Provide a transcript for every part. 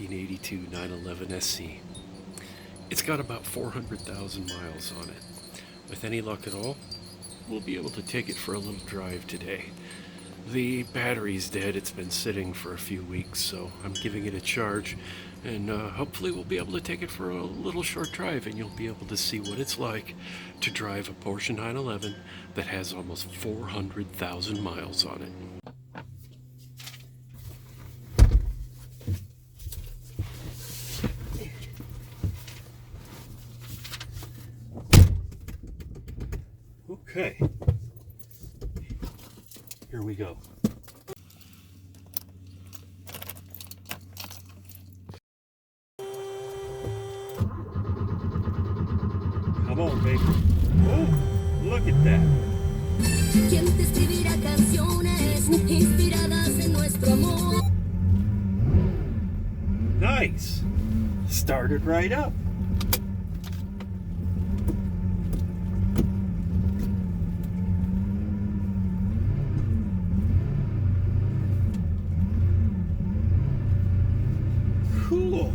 1982 911 SC. It's got about 400,000 miles on it. With any luck at all, we'll be able to take it for a little drive today. The battery's dead. It's been sitting for a few weeks, so I'm giving it a charge, and hopefully we'll be able to take it for a little short drive, and you'll be able to see what it's like to drive a Porsche 911 that has almost 400,000 miles on it. Okay, here we go. Come on, baby. Oh, look at that. ¿Quién te escribirá canciones inspiradas en nuestro amor? Nice. Started right up. Cool.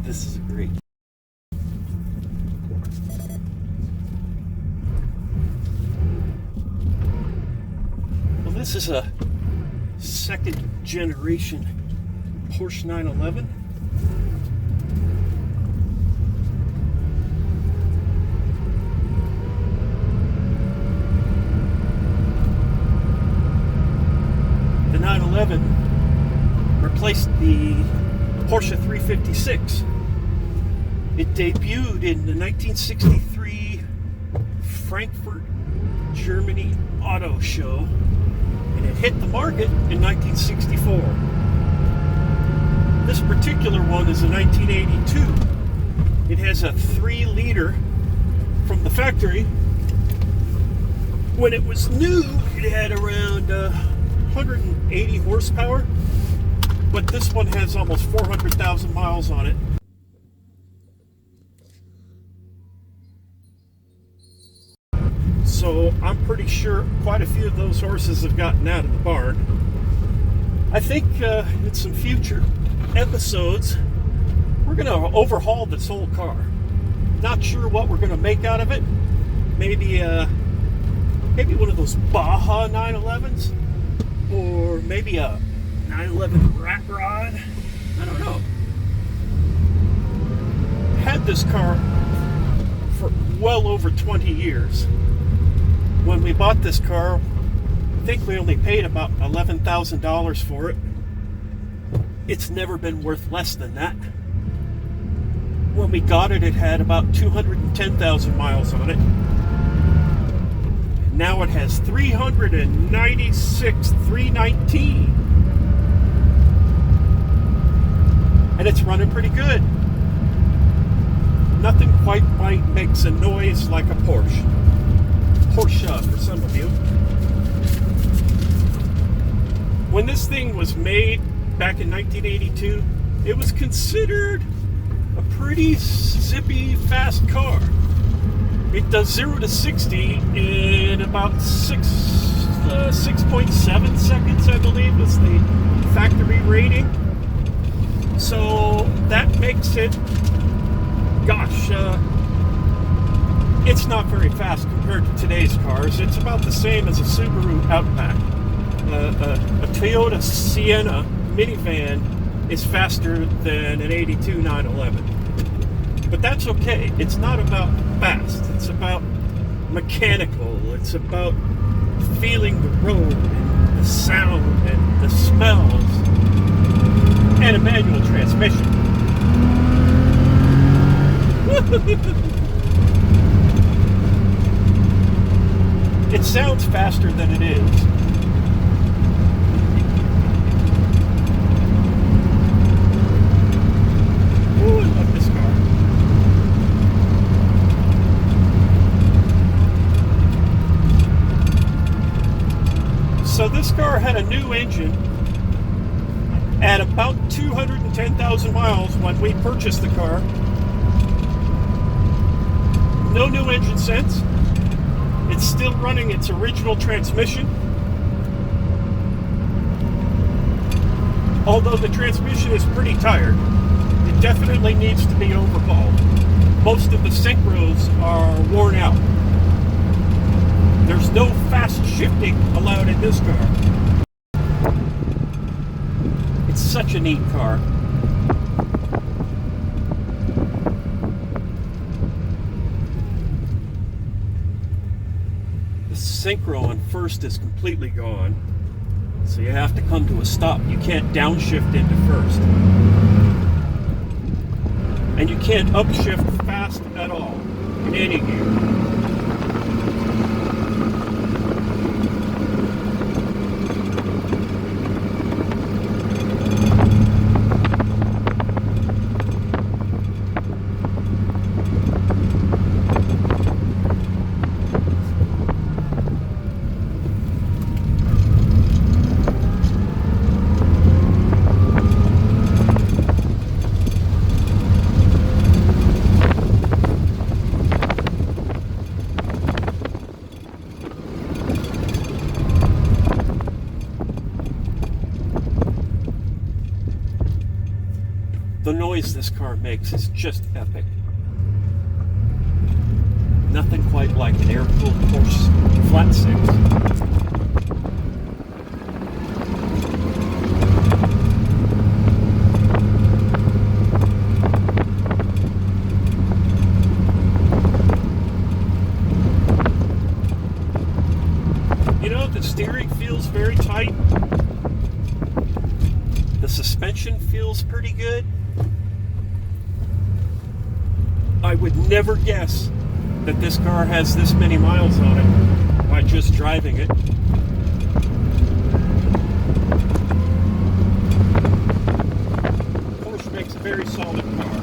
This is great. Well, this is a second generation Porsche 911. The 911 replaced the Porsche 356. It debuted in the 1963 Frankfurt, Germany auto show, and it hit the market in 1964. This particular one is a 1982. It has a 3-liter from the factory. When it was new, it had around 180 horsepower, but this one has almost 400,000 miles on it. So I'm pretty sure quite a few of those horses have gotten out of the barn. I think in some future episodes, we're going to overhaul this whole car. Not sure what we're going to make out of it. Maybe one of those Baja 911s, or maybe a 911 rat rod. I don't know. Had this car for well over 20 years. When we bought this car, I think we only paid about $11,000 for it. It's never been worth less than that. When we got it, it had about 210,000 miles on it. Now it has 319. And it's running pretty good. Nothing quite makes a noise like a Porsche. Porsche for some of you. When this thing was made back in 1982, it was considered a pretty zippy, fast car. It does 0 to 60 in about 6.7 seconds, I believe, is the factory rating. So that makes it, it's not very fast compared to today's cars. It's about the same as a Subaru Outback. A Toyota Sienna minivan is faster than an 82 911. But that's okay. It's not about fast. It's about mechanical. It's about feeling the road and the sound and the smells. And a manual transmission. It sounds faster than it is. Ooh, I love this car. So this car had a new engine at about 210,000 miles when we purchased the car. No new engine since. It's still running its original transmission. although the transmission is pretty tired, it definitely needs to be overhauled. Most of the synchros are worn out. There's no fast shifting allowed in this car. It's such a neat car. The synchro on first is completely gone, so you have to come to a stop. You can't downshift into first. And you can't upshift fast at all in any gear. The noise this car makes is just epic. Nothing quite like an air-cooled Porsche flat six. You know, the steering feels very tight. The suspension feels pretty good. I would never guess that this car has this many miles on it by just driving it. Porsche makes a very solid car.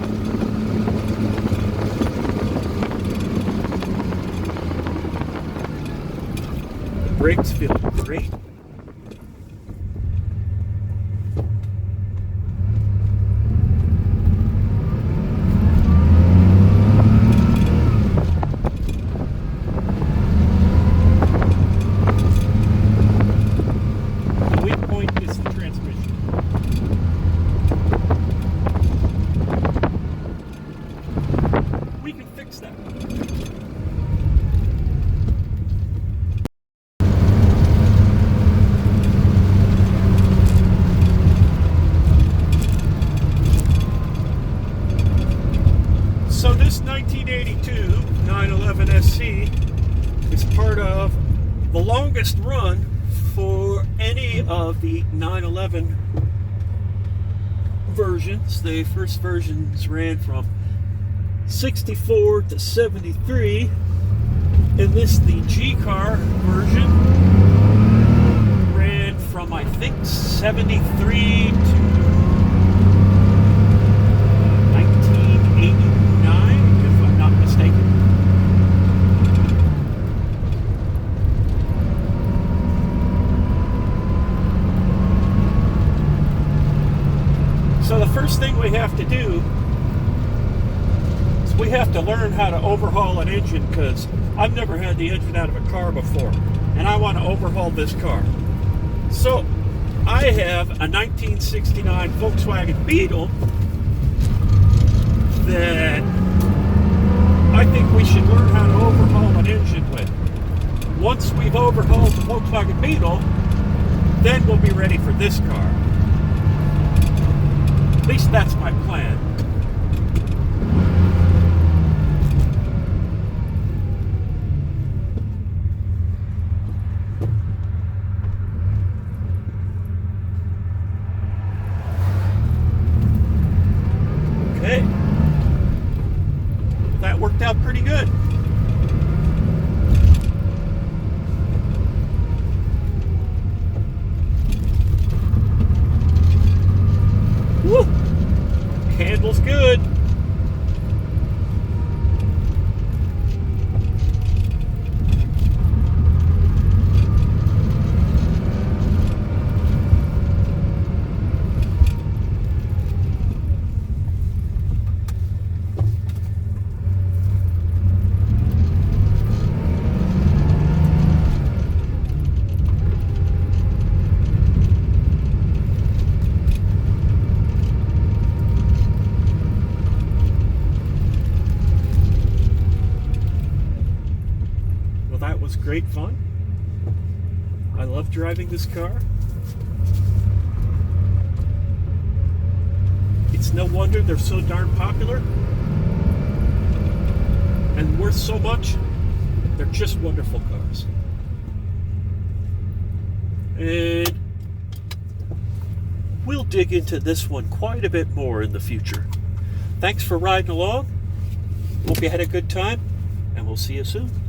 The brakes feel great. So this 1982 911 SC is part of the longest run for any of the 911 versions. The first versions ran from 64 to 73, and this, the G car version, ran from I think 73 to 1989, if I'm not mistaken. So the first thing we have to do is we have to learn how to overhaul an engine, because I've never had the engine out of a car before, and I want to overhaul this car. So I have a 1969 Volkswagen Beetle that I think we should learn how to overhaul an engine with. Once we've overhauled the Volkswagen Beetle, then we'll be ready for this car. At least that's my plan. Okay. That worked out pretty good. Woo! Handles was great fun. I love driving this car. It's no wonder they're so darn popular and worth so much. They're just wonderful cars. And we'll dig into this one quite a bit more in the future. Thanks for riding along. Hope you had a good time, and we'll see you soon.